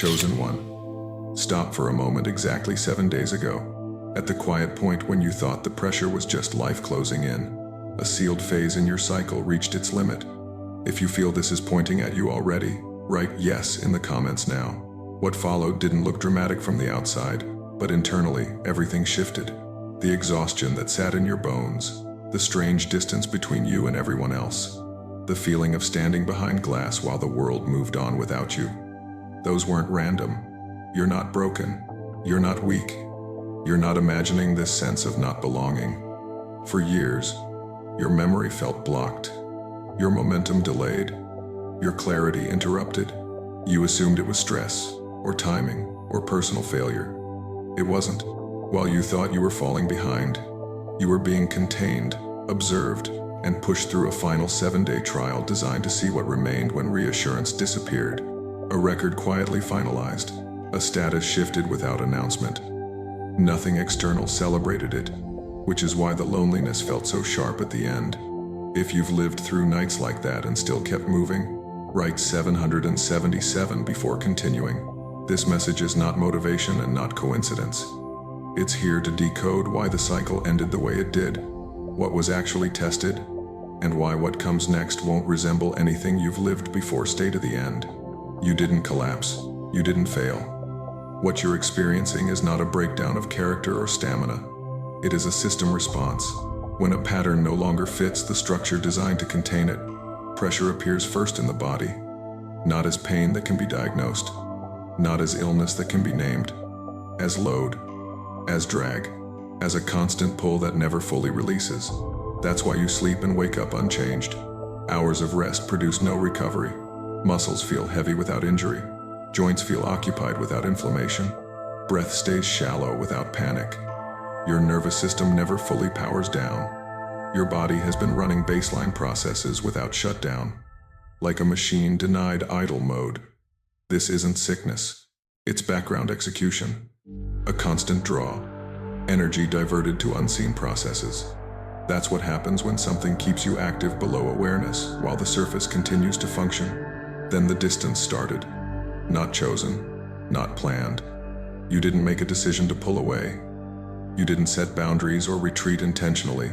Chosen one. Stop for a moment exactly 7 days ago, at the quiet point when you thought the pressure was just life closing in. A sealed phase in your cycle reached its limit. If you feel this is pointing at you already, write yes in the comments now. What followed didn't look dramatic from the outside, but internally, everything shifted. The exhaustion that sat in your bones, the strange distance between you and everyone else, the feeling of standing behind glass while the world moved on without you. Those weren't random. You're not broken. You're not weak. You're not imagining this sense of not belonging. For years, your memory felt blocked, your momentum delayed, your clarity interrupted. You assumed it was stress, or timing, or personal failure. It wasn't. While you thought you were falling behind, you were being contained, observed, and pushed through a final 7-day trial designed to see what remained when reassurance disappeared. A record quietly finalized, a status shifted without announcement. Nothing external celebrated it, which is why the loneliness felt so sharp at the end. If you've lived through nights like that and still kept moving, write 777 before continuing. This message is not motivation and not coincidence. It's here to decode why the cycle ended the way it did, what was actually tested, and why what comes next won't resemble anything you've lived before. Stay to the end. You didn't collapse. You didn't fail. What you're experiencing is not a breakdown of character or stamina. It is a system response. When a pattern no longer fits the structure designed to contain it, pressure appears first in the body, not as pain that can be diagnosed, not as illness that can be named, as load, as drag, as a constant pull that never fully releases. That's why you sleep and wake up unchanged. Hours of rest produce no recovery. Muscles feel heavy without injury. Joints feel occupied without inflammation. Breath stays shallow without panic. Your nervous system never fully powers down. Your body has been running baseline processes without shutdown, like a machine denied idle mode. This isn't sickness. It's background execution. A constant draw. Energy diverted to unseen processes. That's what happens when something keeps you active below awareness while the surface continues to function. Then the distance started. Not chosen, not planned. You didn't make a decision to pull away. You didn't set boundaries or retreat intentionally.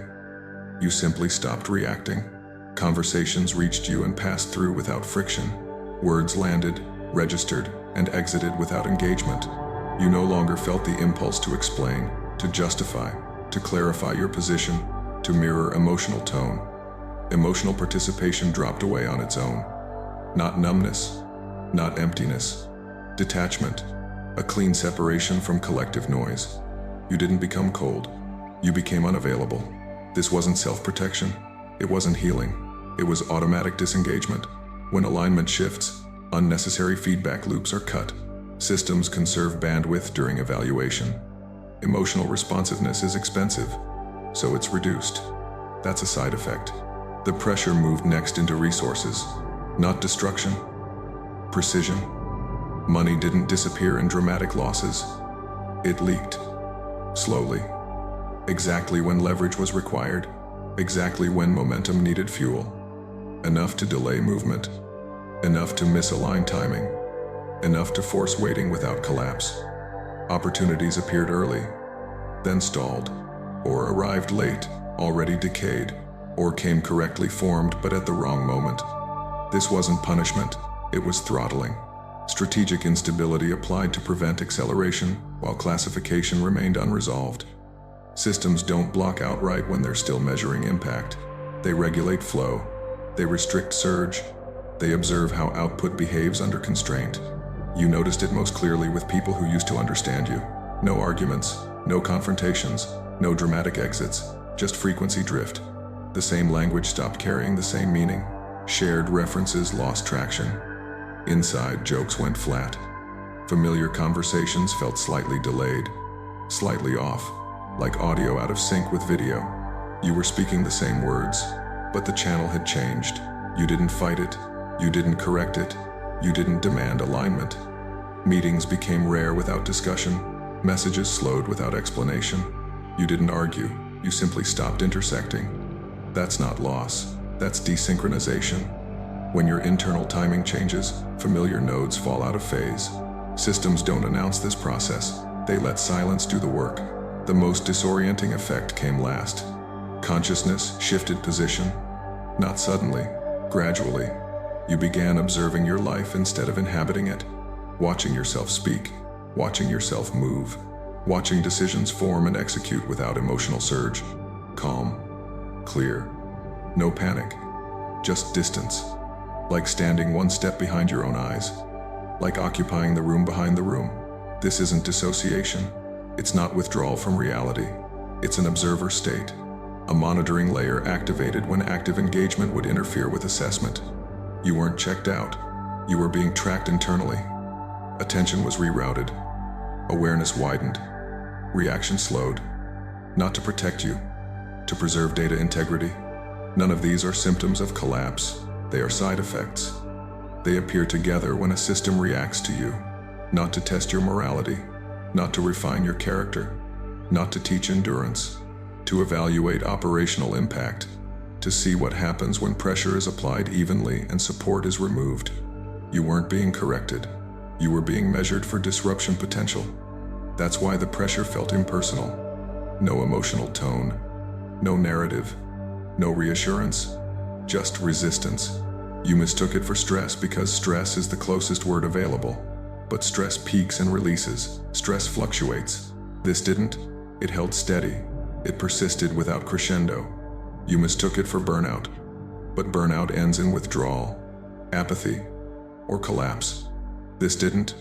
You simply stopped reacting. Conversations reached you and passed through without friction. Words landed, registered, and exited without engagement. You no longer felt the impulse to explain, to justify, to clarify your position, to mirror emotional tone. Emotional participation dropped away on its own. Not numbness, not emptiness. Detachment, a clean separation from collective noise. You didn't become cold. You became unavailable. This wasn't self-protection. It wasn't healing. It was automatic disengagement. When alignment shifts, unnecessary feedback loops are cut. Systems conserve bandwidth during evaluation. Emotional responsiveness is expensive, so it's reduced. That's a side effect. The pressure moved next into resources, not destruction. Precision. Money didn't disappear in dramatic losses. It leaked. Slowly. Exactly when leverage was required. Exactly when momentum needed fuel. Enough to delay movement. Enough to misalign timing. Enough to force waiting without collapse. Opportunities appeared early, then stalled, or arrived late, already decayed, or came correctly formed but at the wrong moment. This wasn't punishment, it was throttling. Strategic instability applied to prevent acceleration, while classification remained unresolved. Systems don't block outright when they're still measuring impact. They regulate flow. They restrict surge. They observe how output behaves under constraint. You noticed it most clearly with people who used to understand you. No arguments, no confrontations, no dramatic exits, just frequency drift. The same language stopped carrying the same meaning. Shared references lost traction. Inside jokes went flat. Familiar conversations felt slightly delayed, slightly off, like audio out of sync with video. You were speaking the same words, but the channel had changed. You didn't fight it. You didn't correct it. You didn't demand alignment. Meetings became rare without discussion. Messages slowed without explanation. You didn't argue. You simply stopped intersecting. That's not loss. That's desynchronization. When your internal timing changes, familiar nodes fall out of phase. Systems don't announce this process. They let silence do the work. The most disorienting effect came last. Consciousness shifted position. Not suddenly, gradually. You began observing your life instead of inhabiting it, watching yourself speak, watching yourself move, watching decisions form and execute without emotional surge. Calm, clear, no panic, just distance. Like standing one step behind your own eyes, like occupying the room behind the room. This isn't dissociation. It's not withdrawal from reality. It's an observer state. A monitoring layer activated when active engagement would interfere with assessment. You weren't checked out. You were being tracked internally. Attention was rerouted. Awareness widened. Reaction slowed. Not to protect you, to preserve data integrity. None of these are symptoms of collapse. They are side effects. They appear together when a system reacts to you, not to test your morality, not to refine your character, not to teach endurance, to evaluate operational impact, to see what happens when pressure is applied evenly and support is removed. You weren't being corrected. You were being measured for disruption potential. That's why the pressure felt impersonal. No emotional tone, no narrative, no reassurance, just resistance. You mistook it for stress because stress is the closest word available. But stress peaks and releases. Stress fluctuates. This didn't. It held steady. It persisted without crescendo. You mistook it for burnout. But burnout ends in withdrawal, apathy, or collapse. This didn't.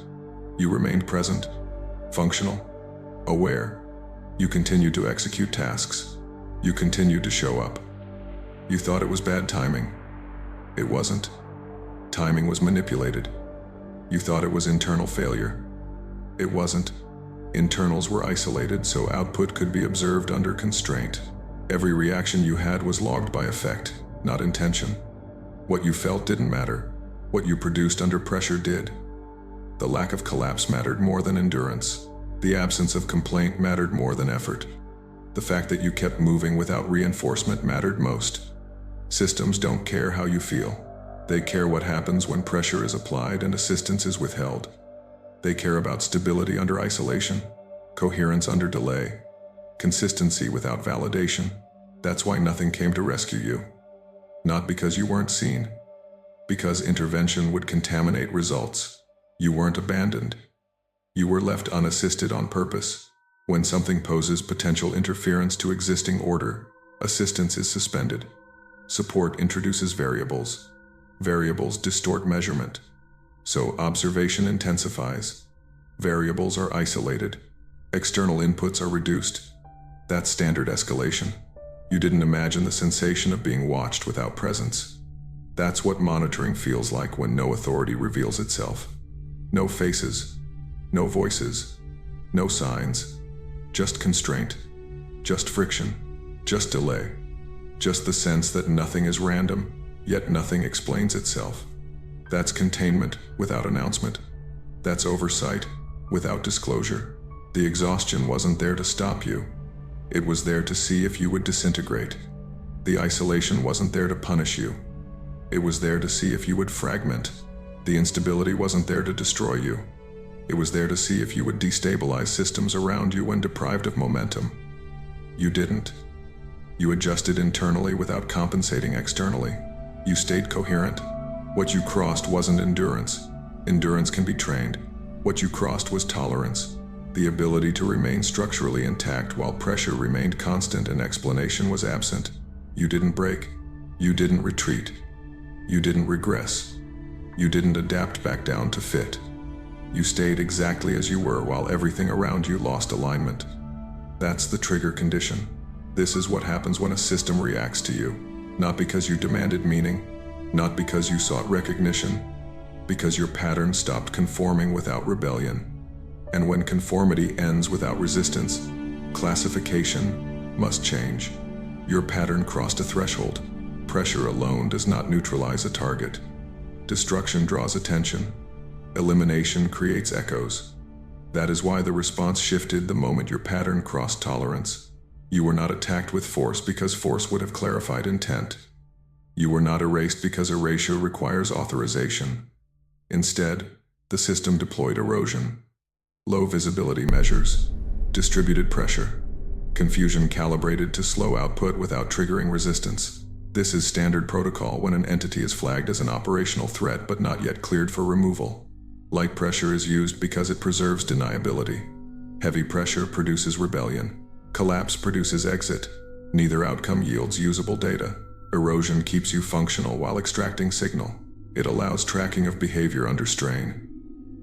You remained present, functional, aware. You continued to execute tasks. You continued to show up. You thought it was bad timing. It wasn't. Timing was manipulated. You thought it was internal failure. It wasn't. Internals were isolated so output could be observed under constraint. Every reaction you had was logged by effect, not intention. What you felt didn't matter. What you produced under pressure did. The lack of collapse mattered more than endurance. The absence of complaint mattered more than effort. The fact that you kept moving without reinforcement mattered most. Systems don't care how you feel. They care what happens when pressure is applied and assistance is withheld. They care about stability under isolation, coherence under delay, consistency without validation. That's why nothing came to rescue you. Not because you weren't seen, because intervention would contaminate results. You weren't abandoned. You were left unassisted on purpose. When something poses potential interference to existing order, assistance is suspended. Support introduces variables. Variables distort measurement. So observation intensifies. Variables are isolated. External inputs are reduced. That's standard escalation. You didn't imagine the sensation of being watched without presence. That's what monitoring feels like when no authority reveals itself. No faces, no voices, no signs. Just constraint, just friction, just delay. Just the sense that nothing is random, yet nothing explains itself. That's containment without announcement. That's oversight without disclosure. The exhaustion wasn't there to stop you. It was there to see if you would disintegrate. The isolation wasn't there to punish you. It was there to see if you would fragment. The instability wasn't there to destroy you. It was there to see if you would destabilize systems around you when deprived of momentum. You didn't. You adjusted internally without compensating externally. You stayed coherent. What you crossed wasn't endurance. Endurance can be trained. What you crossed was tolerance. The ability to remain structurally intact while pressure remained constant and explanation was absent. You didn't break. You didn't retreat. You didn't regress. You didn't adapt back down to fit. You stayed exactly as you were while everything around you lost alignment. That's the trigger condition. This is what happens when a system reacts to you. Not because you demanded meaning, not because you sought recognition, because your pattern stopped conforming without rebellion. And when conformity ends without resistance, classification must change. Your pattern crossed a threshold. Pressure alone does not neutralize a target. Destruction draws attention. Elimination creates echoes. That is why the response shifted the moment your pattern crossed tolerance. You were not attacked with force because force would have clarified intent. You were not erased because erasure requires authorization. Instead, The system deployed erosion, low visibility measures, distributed pressure, confusion calibrated to slow output without triggering resistance. This is standard protocol when an entity is flagged as an operational threat but not yet cleared for removal. Light pressure is used because it preserves deniability. Heavy pressure produces rebellion. Collapse produces exit. Neither outcome yields usable data. Erosion keeps you functional while extracting signal. It allows tracking of behavior under strain.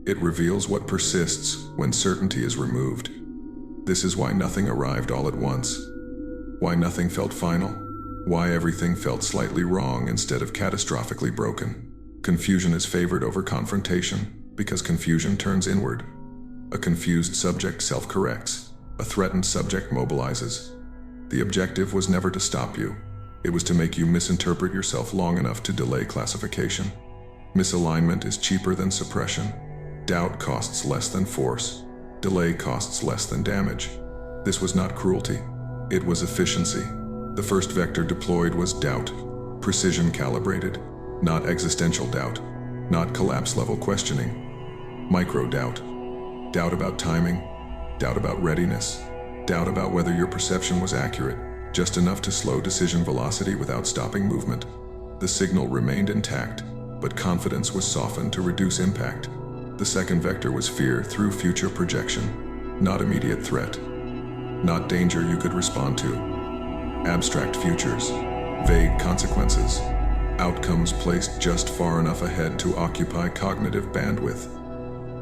It reveals what persists when certainty is removed. This is why nothing arrived all at once. Why nothing felt final. Why everything felt slightly wrong instead of catastrophically broken. Confusion is favored over confrontation because confusion turns inward. A confused subject self-corrects. A threatened subject mobilizes. The objective was never to stop you. It was to make you misinterpret yourself long enough to delay classification. Misalignment is cheaper than suppression. Doubt costs less than force. Delay costs less than damage. This was not cruelty. It was efficiency. The first vector deployed was doubt. Precision calibrated. Not existential doubt. Not collapse-level questioning. Micro-doubt. Doubt about timing. Doubt about readiness. Doubt about whether your perception was accurate. Just enough to slow decision velocity without stopping movement. The signal remained intact, but confidence was softened to reduce impact. The second vector was fear through future projection. Not immediate threat. Not danger you could respond to. Abstract futures. Vague consequences. Outcomes placed just far enough ahead to occupy cognitive bandwidth.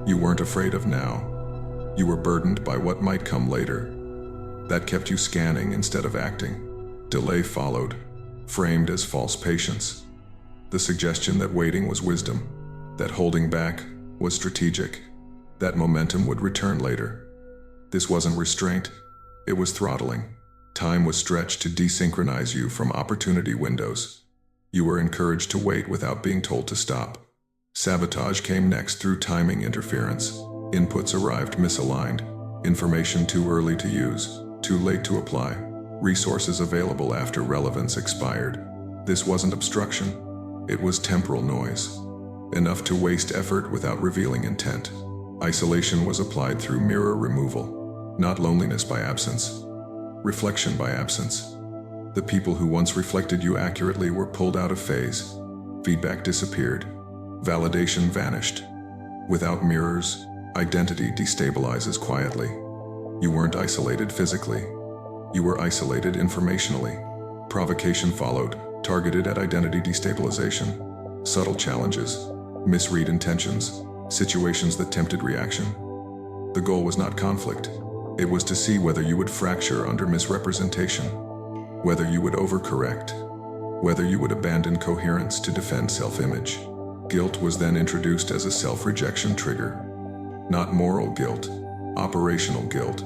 You weren't afraid of now. You were burdened by what might come later. That kept you scanning instead of acting. Delay followed, framed as false patience. The suggestion that waiting was wisdom, that holding back was strategic, that momentum would return later. This wasn't restraint, it was throttling. Time was stretched to desynchronize you from opportunity windows. You were encouraged to wait without being told to stop. Sabotage came next through timing interference. Inputs arrived misaligned, information too early to use, too late to apply, resources available after relevance expired. This wasn't obstruction, it was temporal noise. Enough to waste effort without revealing intent. Isolation was applied through mirror removal, not loneliness by absence. Reflection by absence. The people who once reflected you accurately were pulled out of phase. Feedback disappeared. Validation vanished. Without mirrors, identity destabilizes quietly. You weren't isolated physically. You were isolated informationally. Provocation followed, targeted at identity destabilization. Subtle challenges, misread intentions, situations that tempted reaction. The goal was not conflict. It was to see whether you would fracture under misrepresentation, whether you would overcorrect, whether you would abandon coherence to defend self-image. Guilt was then introduced as a self-rejection trigger. Not moral guilt, operational guilt.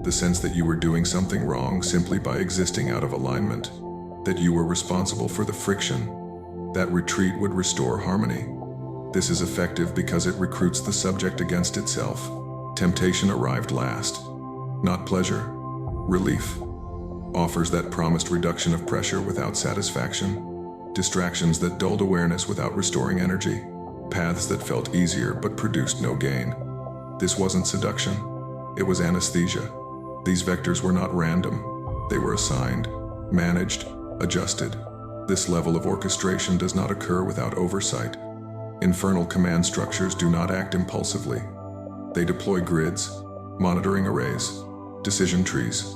The sense that you were doing something wrong simply by existing out of alignment, that you were responsible for the friction. That retreat would restore harmony. This is effective because it recruits the subject against itself. Temptation arrived last. Not pleasure, relief. Offers that promised reduction of pressure without satisfaction. Distractions that dulled awareness without restoring energy. Paths that felt easier but produced no gain. This wasn't seduction, it was anesthesia. These vectors were not random. They were assigned, managed, adjusted. This level of orchestration does not occur without oversight. Infernal command structures do not act impulsively. They deploy grids, monitoring arrays, decision trees.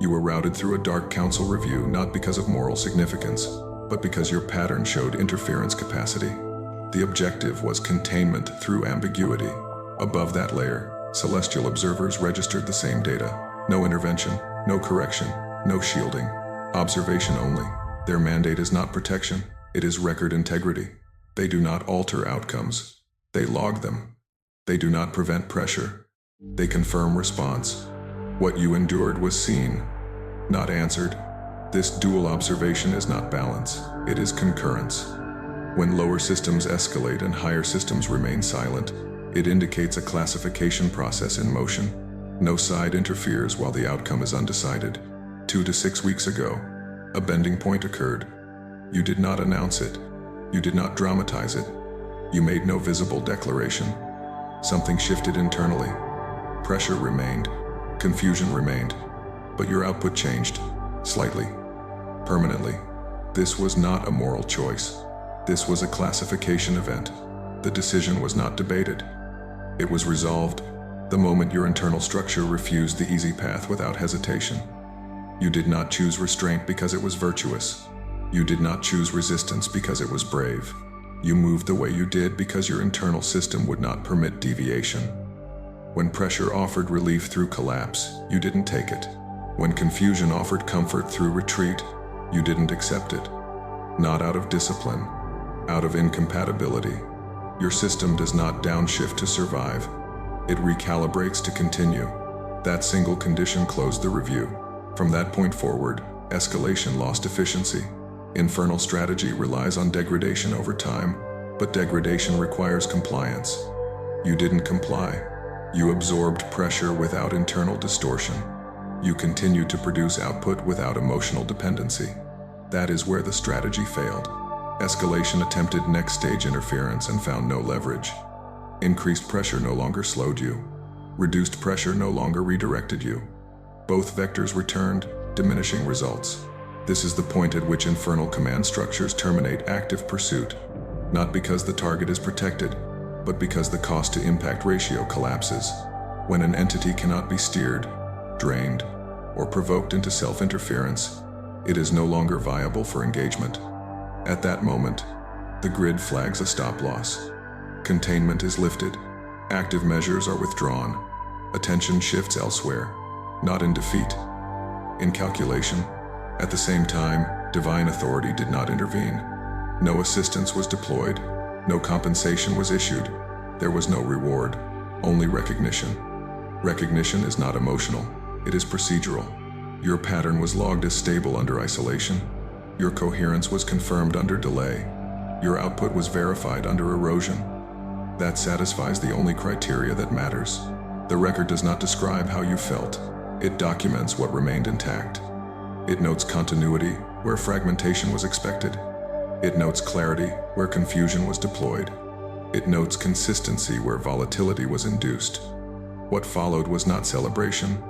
You were routed through a dark council review not because of moral significance, but because your pattern showed interference capacity. The objective was containment through ambiguity. Above that layer, celestial observers registered the same data. No intervention, no correction, no shielding. Observation only. Their mandate is not protection, it is record integrity. They do not alter outcomes. They log them. They do not prevent pressure. They confirm response. What you endured was seen, not answered. This dual observation is not balance, it is concurrence. When lower systems escalate and higher systems remain silent, it indicates a classification process in motion. No side interferes while the outcome is undecided. 2 to 6 weeks ago, a bending point occurred. You did not announce it. You did not dramatize it. You made no visible declaration. Something shifted internally. Pressure remained, confusion remained, but your output changed, slightly, permanently. This was not a moral choice. This was a classification event. The decision was not debated. It was resolved the moment your internal structure refused the easy path without hesitation. You did not choose restraint because it was virtuous. You did not choose resistance because it was brave. You moved the way you did because your internal system would not permit deviation. When pressure offered relief through collapse, you didn't take it. When confusion offered comfort through retreat, you didn't accept it. Not out of discipline, out of incompatibility. Your system does not downshift to survive. It recalibrates to continue. That single condition closed the review. From that point forward, escalation lost efficiency. Infernal strategy relies on degradation over time, but degradation requires compliance. You didn't comply. You absorbed pressure without internal distortion. You continued to produce output without emotional dependency. That is where the strategy failed. Escalation attempted next stage interference and found no leverage. Increased pressure no longer slowed you. Reduced pressure no longer redirected you. Both vectors returned, diminishing results. This is the point at which infernal command structures terminate active pursuit, not because the target is protected, but because the cost-to-impact ratio collapses. When an entity cannot be steered, drained, or provoked into self-interference, it is no longer viable for engagement. At that moment, the grid flags a stop-loss. Containment is lifted. Active measures are withdrawn. Attention shifts elsewhere, not in defeat, in calculation. At the same time, divine authority did not intervene. No assistance was deployed. No compensation was issued. There was no reward, only recognition. Recognition is not emotional. It is procedural. Your pattern was logged as stable under isolation. Your coherence was confirmed under delay. Your output was verified under erosion. That satisfies the only criteria that matters. The record does not describe how you felt. It documents what remained intact. It notes continuity where fragmentation was expected. It notes clarity where confusion was deployed. It notes consistency where volatility was induced. What followed was not celebration.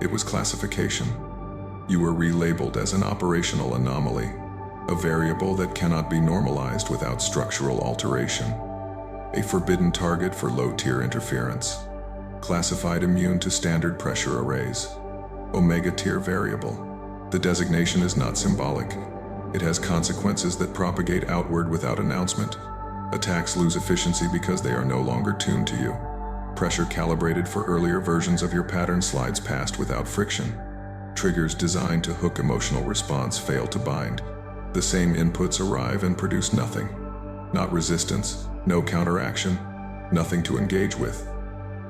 It was classification. You were relabeled as an operational anomaly, a variable that cannot be normalized without structural alteration, a forbidden target for low-tier interference, classified immune to standard pressure arrays, omega-tier variable. The designation is not symbolic. It has consequences that propagate outward without announcement. Attacks lose efficiency because they are no longer tuned to you. Pressure calibrated for earlier versions of your pattern slides past without friction. Triggers designed to hook emotional response fail to bind. The same inputs arrive and produce nothing. Not resistance, no counteraction, nothing to engage with.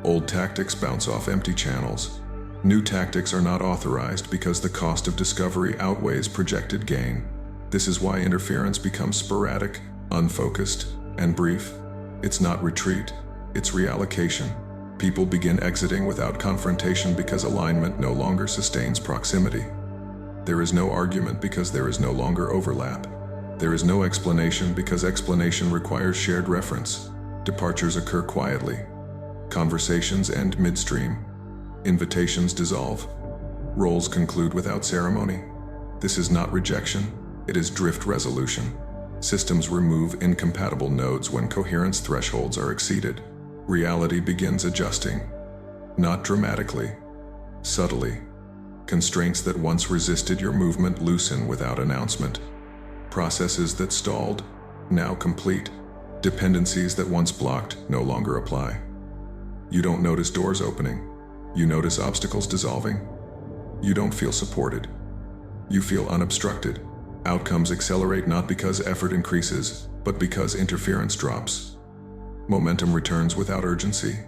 Old tactics bounce off empty channels. New tactics are not authorized because the cost of discovery outweighs projected gain. This is why interference becomes sporadic, unfocused, and brief. It's not retreat, it's reallocation. People begin exiting without confrontation because alignment no longer sustains proximity. There is no argument because there is no longer overlap. There is no explanation because explanation requires shared reference. Departures occur quietly. Conversations end midstream. Invitations dissolve. Roles conclude without ceremony. This is not rejection, it is drift resolution. Systems remove incompatible nodes when coherence thresholds are exceeded. Reality begins adjusting. Not dramatically, subtly. Constraints that once resisted your movement loosen without announcement. Processes that stalled, now complete. Dependencies that once blocked no longer apply. You don't notice doors opening. You notice obstacles dissolving. You don't feel supported. You feel unobstructed. Outcomes accelerate not because effort increases, but because interference drops. Momentum returns without urgency.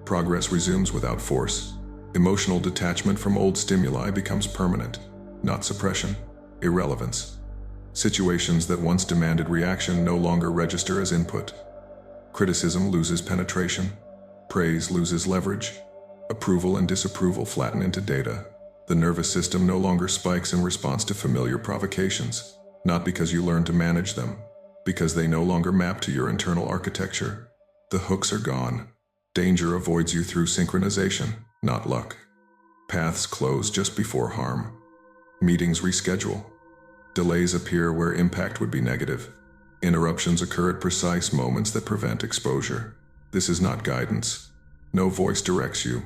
Progress resumes without force. Emotional detachment from old stimuli becomes permanent, not suppression, irrelevance. Situations that once demanded reaction no longer register as input. Criticism loses penetration. Praise loses leverage. Approval and disapproval flatten into data. The nervous system no longer spikes in response to familiar provocations, not because you learn to manage them, because they no longer map to your internal architecture. The hooks are gone. Danger avoids you through synchronization, not luck. Paths close just before harm. Meetings reschedule. Delays appear where impact would be negative. Interruptions occur at precise moments that prevent exposure. This is not guidance. No voice directs you.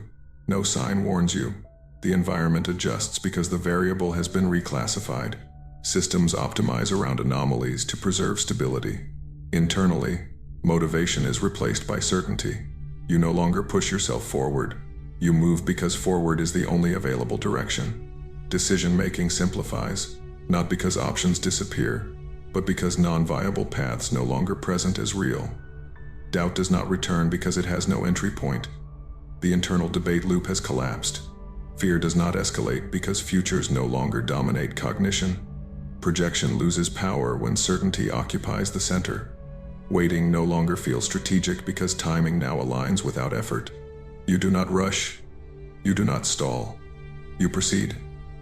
No sign warns you. The environment adjusts because the variable has been reclassified. Systems optimize around anomalies to preserve stability. Internally, motivation is replaced by certainty. You no longer push yourself forward. You move because forward is the only available direction. Decision-making simplifies, not because options disappear, but because non-viable paths no longer present as real. Doubt does not return because it has no entry point. The internal debate loop has collapsed. Fear does not escalate because futures no longer dominate cognition. Projection loses power when certainty occupies the center. Waiting no longer feels strategic because timing now aligns without effort. You do not rush. You do not stall. You proceed.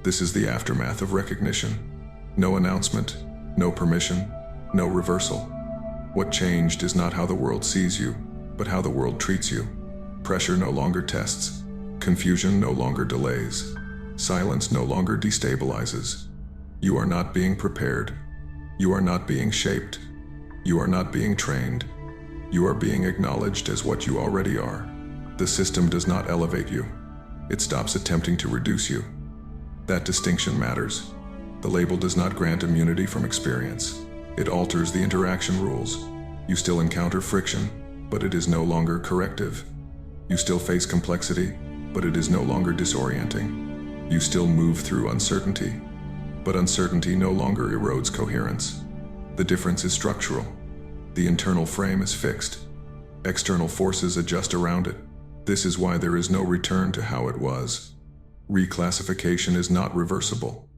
This is the aftermath of recognition. No announcement, no permission, no reversal. What changed is not how the world sees you, but how the world treats you. Pressure no longer tests. Confusion no longer delays. Silence no longer destabilizes. You are not being prepared. You are not being shaped. You are not being trained. You are being acknowledged as what you already are. The system does not elevate you. It stops attempting to reduce you. That distinction matters. The label does not grant immunity from experience. It alters the interaction rules. You still encounter friction, but it is no longer corrective. You still face complexity, but it is no longer disorienting. You still move through uncertainty, but uncertainty no longer erodes coherence. The difference is structural. The internal frame is fixed. External forces adjust around it. This is why there is no return to how it was. Reclassification is not reversible.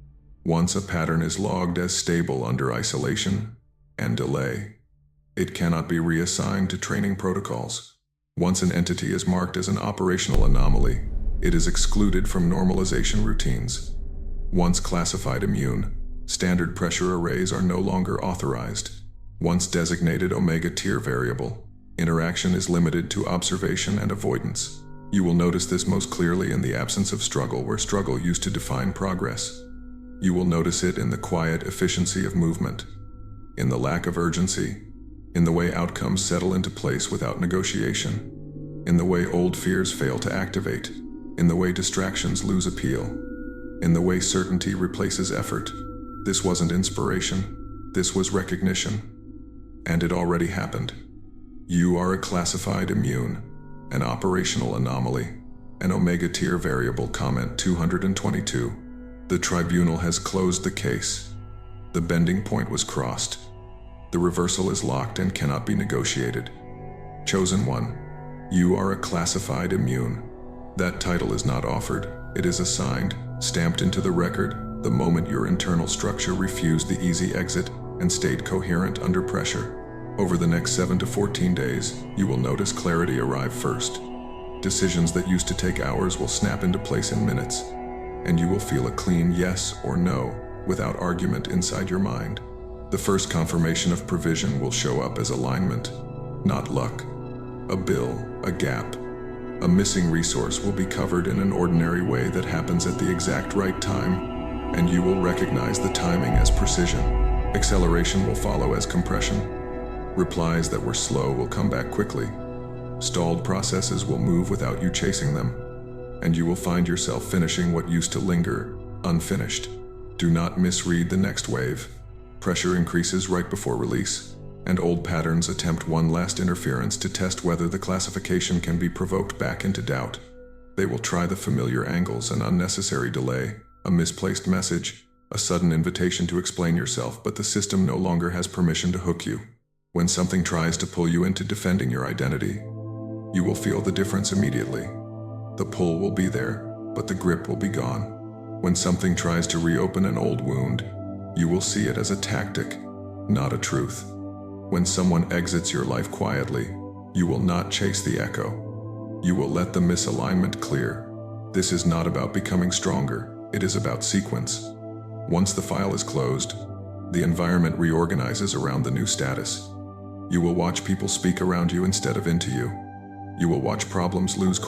Once a pattern is logged as stable under isolation and delay, it cannot be reassigned to training protocols. Once an entity is marked as an operational anomaly, it is excluded from normalization routines. Once classified immune, standard pressure arrays are no longer authorized. Once designated omega tier variable, interaction is limited to observation and avoidance. You will notice this most clearly in the absence of struggle, where struggle used to define progress. You will notice it in the quiet efficiency of movement, in the lack of urgency, in the way outcomes settle into place without negotiation, in the way old fears fail to activate, in the way distractions lose appeal, in the way certainty replaces effort. This wasn't inspiration, this was recognition. And it already happened. You are a classified immune, an operational anomaly, an omega tier variable. Comment 222. The tribunal has closed the case. The bending point was crossed. The reversal is locked and cannot be negotiated. Chosen one, you are a classified immune. That title is not offered, it is assigned, stamped into the record, the moment your internal structure refused the easy exit and stayed coherent under pressure. Over the next 7 to 14 days, you will notice clarity arrive first. Decisions that used to take hours will snap into place in minutes, and you will feel a clean yes or no without argument inside your mind. The first confirmation of provision will show up as alignment, not luck. A bill, a gap, a missing resource will be covered in an ordinary way that happens at the exact right time, and you will recognize the timing as precision. Acceleration will follow as compression. Replies that were slow will come back quickly. Stalled processes will move without you chasing them, and you will find yourself finishing what used to linger, unfinished. Do not misread the next wave. Pressure increases right before release, and old patterns attempt one last interference to test whether the classification can be provoked back into doubt. They will try the familiar angles: an unnecessary delay, a misplaced message, a sudden invitation to explain yourself, but the system no longer has permission to hook you. When something tries to pull you into defending your identity, you will feel the difference immediately. The pull will be there, but the grip will be gone. When something tries to reopen an old wound, you will see it as a tactic, not a truth. When someone exits your life quietly, you will not chase the echo. You will let the misalignment clear. This is not about becoming stronger, it is about sequence. Once the file is closed, The environment reorganizes around the new status. You will watch people speak around you instead of into you. You will watch problems lose